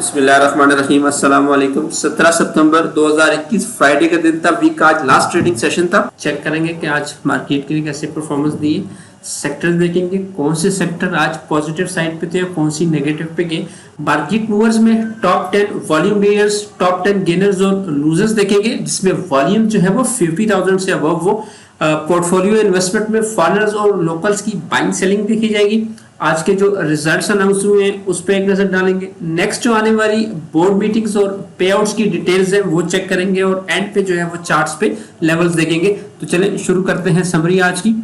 बिस्मिल्लाहिर्रहमानिर्रहीम अस्सलाम वालेकुम। 17 सितंबर 2021 फ्राइडे का दिन था। वीक का आज लास्ट ट्रेडिंग सेशन था। चेक करेंगे कि आज मार्केट के लिए कैसे परफॉर्मेंस दी है। सेक्टर्स देखेंगे कौन से सेक्टर आज पॉजिटिव साइड पे थे और कौन सी नेगेटिव पे गए। मार्केट मूवर्स में top 10 volume leaders, top 10 gainers और लूजर्स देखेंगे, जिसमें वॉल्यूम जो है वो 50,000 से अबव वो पोर्टफोलियो इन्वेस्टमेंट में फॉरेनर्स और लोकल्स की बाइंग सेलिंग देखी जाएगी। आज के जो रिजल्ट्स अनाउंस हुए हैं उस पर एक नजर डालेंगे। नेक्स्ट जो आने वाली बोर्ड मीटिंग्स और पे आउट्स की डिटेल्स है वो चेक करेंगे और एंड पे जो है वो चार्ट्स पे लेवल्स देखेंगे। तो चलें शुरू करते हैं समरी आज की।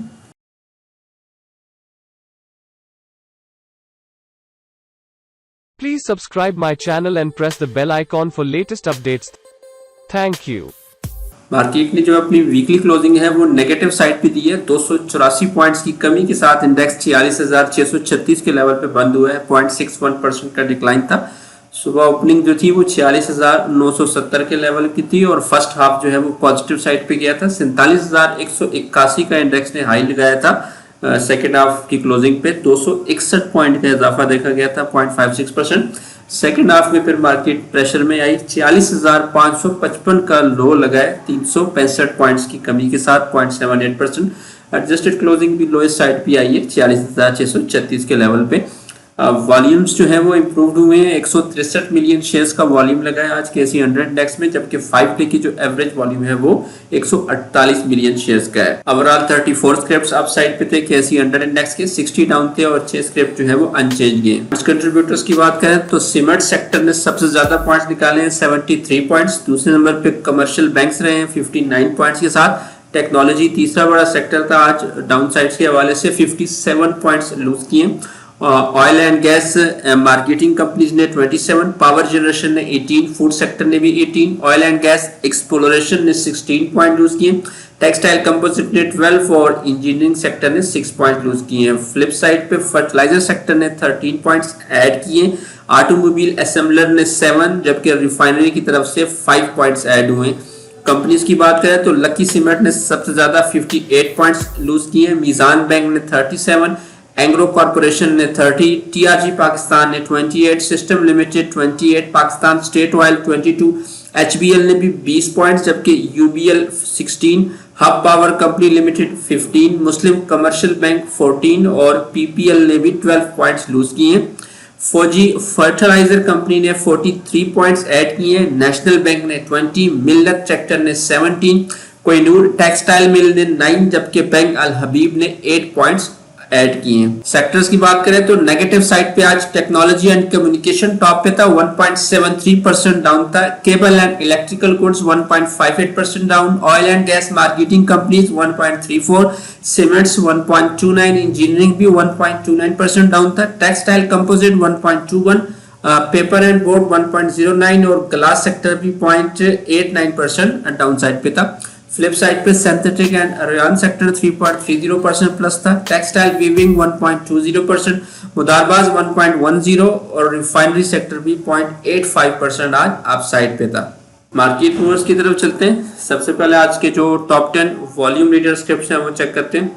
Please subscribe my channel and press the bell icon for latest updates. Thank you. Market ने जो अपनी वीकली क्लोजिंग है वो नेगेटिव साइड पे दी है। 284 पॉइंट्स की कमी के साथ इंडेक्स 46,636 के लेवल पे बंद हुआ है। 0.61% का डिक्लाइन था। सुबह ओपनिंग जो थी वो 46,970 के लेवल की थी और फर्स्ट हाफ जो है वो पॉजिटिव साइड पे गया था। 47,181 का इंडेक्स ने हाई लगाया था। सेकेंड हाफ की क्लोजिंग पे 261 पॉइंट का इजाफा देखा गया था, 0.56%। सेकेंड हाफ में फिर मार्केट प्रेशर में आई। 46,555 का लो लगाए 365 पॉइंट्स की कमी के साथ, 0.78%। एडजस्टेड क्लोजिंग भी लोएस्ट साइड पे आई है 46,636 के लेवल पे। वॉल्यूम्स जो है वो इम्प्रूव्ड हुए हैं। 163 मिलियन शेयर्स का वॉल्यूम लगा है आज के KC 100 इंडेक्स में, जबकि 5 डे की जो एवरेज वॉल्यूम है वो 148 मिलियन शेयर्स का है। ओवरऑल 34 स्क्रैप्स अप साइड पे थे KC 100 इंडेक्स के, 60 डाउन थे और 6 स्क्रैप जो है वो अनचेंज गए। कंट्रीब्यूटर्स की बात करें तो सीमेंट सेक्टर ने सबसे ज्यादा पॉइंट्स निकाले हैं, 73 पॉइंट्स। दूसरे नंबर पे कमर्शियल बैंक्स रहे हैं 59 पॉइंट्स के साथ। टेक्नोलॉजी तीसरा बड़ा सेक्टर था, आज डाउन साइड के हवाले से 57 पॉइंट्स लूज किए। Oil and gas marketing companies ने 27, पावर जनरेशन ने 18, फूड सेक्टर ने भी 18, ऑयल एंड गैस एक्सप्लोरेशन ने 16 पॉइंट लूज किए। टेक्सटाइल कंपोजिट ने 12 और इंजीनियरिंग सेक्टर ने 6 पॉइंट लूज किए हैं। फ्लिप साइड पे फर्टिलाइजर सेक्टर ने 13 पॉइंट्स ऐड किए। ऑटोमोबाइल असेंबलर ने 7, जबकि रिफाइनरी की तरफ से 5 पॉइंट्स ऐड हुए। कंपनीज की बात करें तो लकी सीमेंट ने सबसे ज्यादा 58 पॉइंट्स लूज किए। मीजान बैंक ने 37, एंग्रो कॉर्पोरेशन ने 30, TRG पाकिस्तान ने 28, system limited 28, Pakistan state oil 22, HBL ने भी 20 पॉइंट्स, जबकि UBL 16, hub power company limited 15, मुस्लिम कमर्शियल बैंक 14 और PPL ने भी 12 पॉइंट्स लूज किए। फौजी फर्टिलाइजर कंपनी ने 43 पॉइंट्स ऐड किए। नेशनल बैंक ने 20, मिल्लत ट्रैक्टर ने 17, कोहिनूर टेक्सटाइल मिल ने 9, जबकि बैंक अल हबीब ने 8 पॉइंट्स ऐड किए। सेक्टर्स की बात करें तो नेगेटिव साइड पे आज टेक्नोलॉजी एंड कम्युनिकेशन टॉप पे था, 1.73% डाउन था। Cable and electrical goods 1.58% down. Oil and gas marketing companies 1.34, cements 1.29, engineering भी 1.29% डाउन था। Textile composite 1.21, paper and board 1.09 और ग्लास सेक्टर भी 0.89% डाउन साइड पे था। फ्लिप साइड पे synthetic and rayon sector 3.30% plus था। टेक्सटाइल वीविंग 1.20%, मुदारबाज 1.10 और refinery sector भी 0.85% आज अप साइड पे था। मार्केट मूवर्स की तरफ चलते हैं। सबसे पहले आज के जो टॉप 10 वॉल्यूम लीडर स्क्रिप्ट्स हैं वो चेक करते हैं।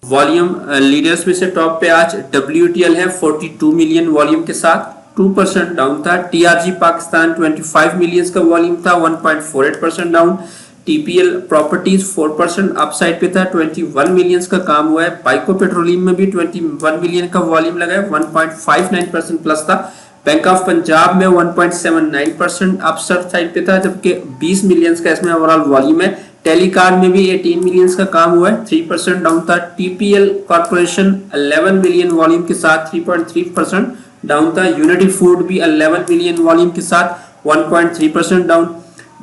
वॉल्यूम लीडर्स में से टॉप पे आज WTL है 42 मिलियन वॉल्यूम के साथ, 2% डाउन था। TRG पाकिस्तान 25 मिलियन का वॉल्यूम था, 1.48% डाउन। TPL प्रॉपर्टीज 4% अपसाइड पे था, 21 मिलियंस का काम हुआ है। बाइको पेट्रोलियम में भी 21 मिलियन का वॉल्यूम लगा है, 1.59% प्लस था। बैंक ऑफ पंजाब में 1.79% अपसाइड साइड पे था, जबकि 20 मिलियंस का इसमें ओवरऑल वॉल्यूम है। टेलीकॉम में भी 18 मिलियंस का काम हुआ है, 3% डाउन था। TPL कॉर्पोरेशन 11 मिलियन वॉल्यूम के साथ 3.3% डाउन था। यूनिटी फूड भी 11 मिलियन वॉल्यूम के साथ 1.3% डाउन।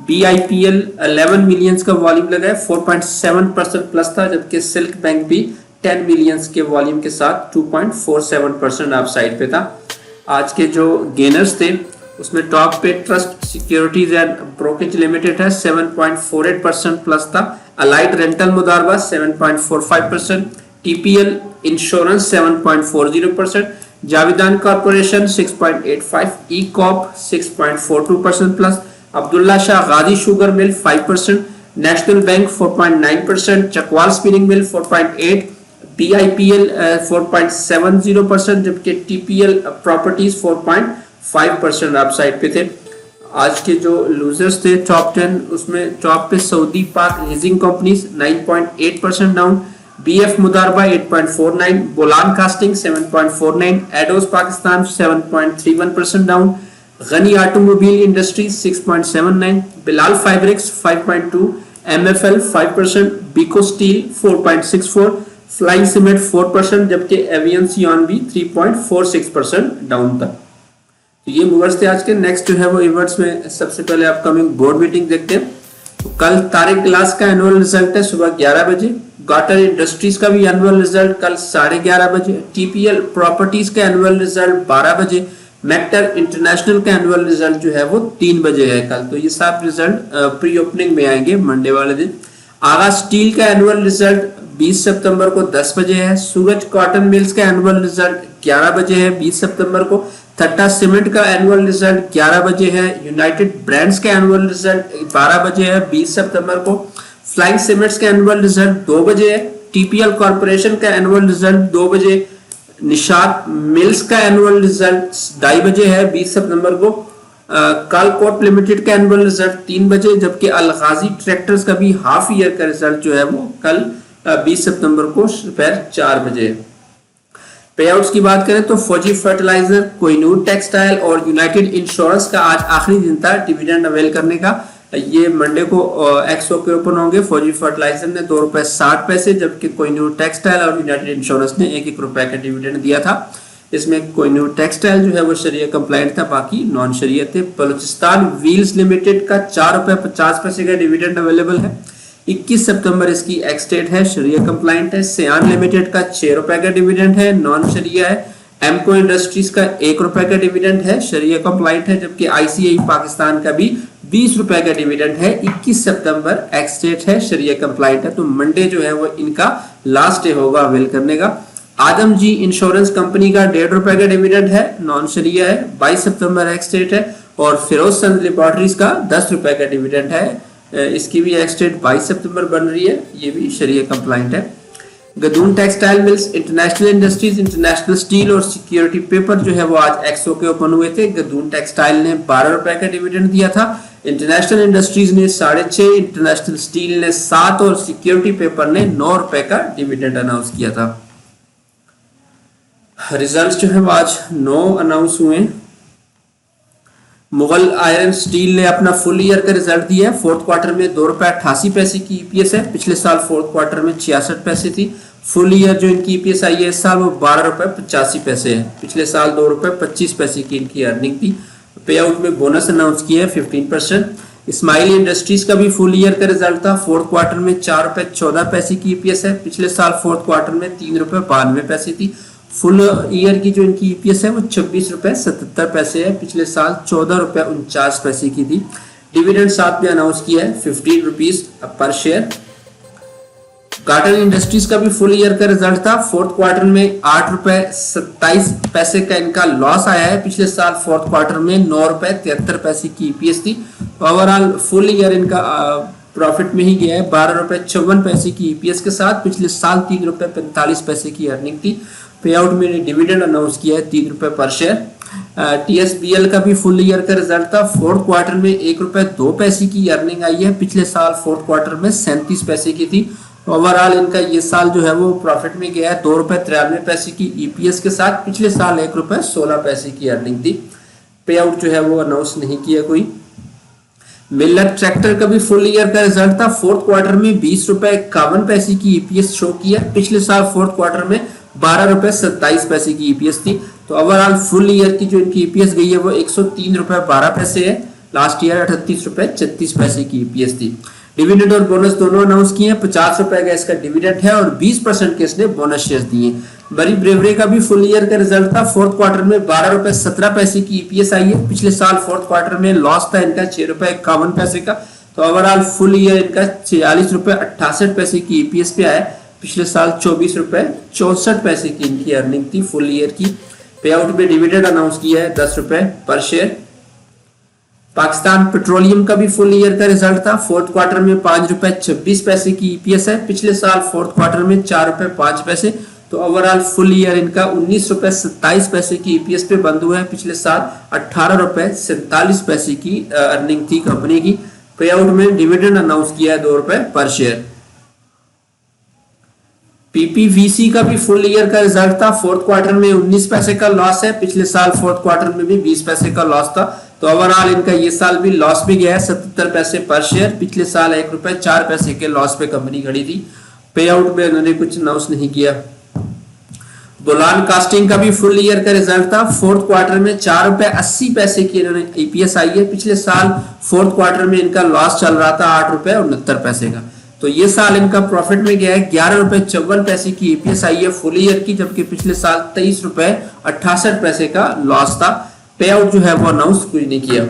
BIPL 11 मिलियंस का वॉल्यूम लगा है, 4.7% प्लस था, जबकि सिल्क बैंक भी 10 मिलियंस के वॉल्यूम के साथ 2.47% अप साइड पे था। आज के जो गेनर्स थे उसमें टॉप पे trust securities and brokerage limited है, 7.48% प्लस था। Allied rental Modaraba 7.45%, TPL insurance 7.40%, Javedan corporation 6.85, E-Corp 6.42% plus. Abdullah Shah Ghazi sugar mill 5%, national bank 4.9%, Chakwal spinning mill 4.8, BIPL 4.70%, जबकि TPL प्रॉपर्टीज 5% अपसाइड पे थे। आज के जो लूजर्स थे टॉप 10, उसमें टॉप पे Saudi Pak leasing companies 9.8% down, BF Modaraba 8.49, Bolan castings 7.49, Ados Pakistan 7.31% down, Ghani automobile industries 6.79, Bilal fibres 5.2, MFL 5%, Beco steel 4.64, flying cement 4%, जबकि एवियन सियॉन भी 3.46% डाउन था। तो ये मूवर्स थे आज के। नेक्स्ट जो है वो इवेंट्स में सबसे पहले अपकमिंग बोर्ड मीटिंग देखते हैं। तो कल तारिक ग्लास का एनुअल रिजल्ट है सुबह 11 बजे, गाटर इंडस्ट्रीज का भी एनुअल रिजल्ट कल 11:30 बजे, टीपीएल प्रॉपर्टीज का एनुअल रिजल्ट 12 बजे, मैक्टर इंटरनेशनल का एनुअल रिजल्ट जो है वो 3 बजे है कल। तो ये सब रिजल्ट प्री ओपनिंग में आएंगे मंडे वाले दिन। आगा स्टील का एनुअल रिजल्ट 20 सितंबर को 10 बजे है, सूरज कॉटन मिल्स का एनुअल रिजल्ट 11 बजे है 20 सितंबर को, थट्टा सीमेंट का एनुअल रिजल्ट 11 बजे है, यूनाइटेड ब्रांड्स का एनुअल रिजल्ट 12 बजे है 20 सितंबर को, फ्लाइंग सीमेंट्स का एनुअल रिजल्ट 2 बजे है, टीपीएल कॉर्पोरेशन का एनुअल रिजल्ट 2 बजे, निशात मिल्स का एनुअल रिजल्ट 2:30 बजे है 20 सितंबर को, कालकोट लिमिटेड का एनुअल रिजल्ट 3 बजे, जबकि अलगाजी ट्रैक्टर्स का भी हाफ ईयर का रिजल्ट जो है वो कल 20 सितंबर को दोपहर 4 बजे। पे आउट्स की बात करें तो फौजी फर्टिलाइजर, कोहिनूर टेक्सटाइल और यूनाइटेड इंश्योरेंस का आज आखिरी दिन था डिविडेंड अवेल करने का। ये मंडे को एक्सओ के ओपन होंगे। फौजी फर्टिलाइजर ने ₹2.60, जबकि कोहिनूर टेक्सटाइल और यूनाइटेड इंश्योरेंस ने ₹1 का डिविडेंड दिया था। इसमें कोहिनूर टेक्सटाइल जो है वो शरिया कंप्लाइंट था, बाकी नॉन शरिया थे। बलूचिस्तान व्हील्स लिमिटेड का ₹4.50 का डिविडेंड अवेलेबल है। 21 सितंबर इसकी एक्स डेट है, शरिया कंप्लाइंट है। सियान लिमिटेड का ₹6 का डिविडेंड है, नॉन शरिया है। एमको इंडस्ट्रीज का ₹1 का डिविडेंड है, शरिया कंप्लाइंट है, जबकि आईसीआई पाकिस्तान का भी ₹20 का डिविडेंड है। 21 सितंबर एक्स डेट है, शरिया कंप्लाइंट है। तो मंडे जो है वो इनका लास्ट डे होगा अवेल करने का। आदम जी इंश्योरेंस कंपनी का ₹1.5 का डिविडेंड है, नॉन शरिया है, 22 सितंबर एक्स डेट है। और फिरोज चंद लेबोरेटरीज का ₹10 का डिविडेंड है, इसकी भी एक्स डेट 22 सितंबर बन रही है, ये भी शरिया कंप्लाइंट है। Gadoon textile mills, international industries, international steel और सिक्योरिटी पेपर जो है वो आज एक्सओ के ओपन हुए थे। गदून टेक्सटाइल ने ₹12 का डिविडेंड दिया था, इंटरनेशनल इंडस्ट्रीज ने 6.5, इंटरनेशनल स्टील ने 7 और सिक्योरिटी पेपर ने ₹9 का डिविडेंड अनाउंस किया था। रिजल्ट्स जो है वो आज 9 अनाउंस हुए। मुगल आयरन स्टील ने अपना फुल ईयर का रिजल्ट दिया है। फोर्थ क्वार्टर में ₹2.88 की ईपीएस है, पिछले साल फोर्थ क्वार्टर में 66 पैसे थी। फुल ईयर जो इनकी ईपीएस आई है इस साल वो ₹12.85 है, पिछले साल ₹2.25 की इनकी अर्निंग थी। पे आउट में बोनस अनाउंस किया है 15%। इस्माइली इंडस्ट्रीज का भी फुल ईयर का रिजल्ट था। फोर्थ क्वार्टर में ₹4.14 की ईपीएस है, पिछले साल फोर्थ क्वार्टर में ₹3.92 थी। फुल ईयर की जो इनकी ईपीएस है वो ₹26.77 है, पिछले साल ₹14.49 की थी। डिविडेंड साथ में अनाउंस किया है ₹15 पर शेयर। गार्डन इंडस्ट्रीज का भी फुल ईयर का रिजल्ट था। फोर्थ क्वार्टर में ₹8.27 का इनका लॉस आया है, पिछले साल फोर्थ क्वार्टर में ₹9.73 की ईपीएस थी। ओवरऑल फुल ईयर इनका प्रॉफिट में ही गया है, ₹12.54 की ईपीएस के साथ, पिछले साल ₹3.45 की अर्निंग थी। पे आउट में डिविडेंड अनाउंस किया है ₹3 पर शेयर। टीएसबीएल का भी फुल ईयर का रिजल्ट था। फोर्थ क्वार्टर में ₹1.02 की अर्निंग आई है, पिछले साल फोर्थ क्वार्टर में 37 पैसे की थी। ओवरऑल इनका ये साल जो है वो प्रॉफिट में गया है ₹2.93 की ईपीएस के साथ, पिछले साल ₹1.16 की अर्निंग थी। पे आउट जो है वो अनाउंस नहीं किया कोई। मिलर ट्रैक्टर का भी फुल ईयर का रिजल्ट था। फोर्थ क्वार्टर में ₹20.51 की ईपीएस शो किया, पिछले साल फोर्थ क्वार्टर में ₹12.27 की ईपीएस थी। तो ओवरऑल फुल ईयर की जो इनकी ईपीएस गई है वो ₹103.12 है, लास्ट ईयर ₹38.36 की ईपीएस थी। डिविडेंड और बोनस दोनों अनाउंस किए हैं। ₹50 का इसका डिविडेंड है और 20% के इसने बोनस शेयर्स दिए। बरी ब्रेवरी का भी फुल ईयर का रिजल्ट था। फोर्थ क्वार्टर में ₹12.17 की ईपीएस आई है, पिछले साल फोर्थ क्वार्टर में लॉस था इनका ₹6.51 का। तो ओवरऑल फुल ईयर इनका ₹46.68 की ईपीएस पे आया, पिछले साल ₹24.64 की इनकी अर्निंग थी फुल ईयर की। पे आउट में डिविडेंड अनाउंस किया है ₹10 पर शेयर। पाकिस्तान पेट्रोलियम का भी फुल ईयर का रिजल्ट था। फोर्थ क्वार्टर में ₹5.26 की ईपीएस है, पिछले साल फोर्थ क्वार्टर में ₹4.05। तो ओवरऑल फुल ईयर इनका 19 रुपए 27 पैसे की ईपीएस पे बंद हुआ है। पिछले साल 18 रुपए 47 पैसे की अर्निंग थी कंपनी की। पे आउट में डिविडेंड अनाउंस किया है 2 रुपए पर शेयर। पीपीवीसी का भी फुल ईयर का रिजल्ट था। फोर्थ क्वार्टर में 19 पैसे का लॉस है। पिछले साल फोर्थ क्वार्टर में भी 20 पैसे का लॉस था। तो ओवरऑल इनका ये साल भी लॉस भी गया है 77 पैसे पर शेयर। पिछले साल 1 रुपए 4 पैसे के लॉस पे कंपनी खड़ी थी। पे आउट में उन्होंने कुछ अनाउंस नहीं किया। बोलान कास्टिंग का भी फुल ईयर का रिजल्ट था। फोर्थ क्वार्टर में 4 रुपए 80 पैसे की इन्होंने ईपीएस आई है। पिछले साल फोर्थ क्वार्टर में इनका लॉस चल रहा था 8 रुपए 69 पैसे का। तो ये साल इनका प्रॉफिट में गया है 11 रुपए 54 पैसे की ईपीएस आई है फुल ईयर की, जबकि पिछले साल 23 रुपए 68 पैसे का लॉस था। पे आउट जो है वो अनाउंस कुछ नहीं किया।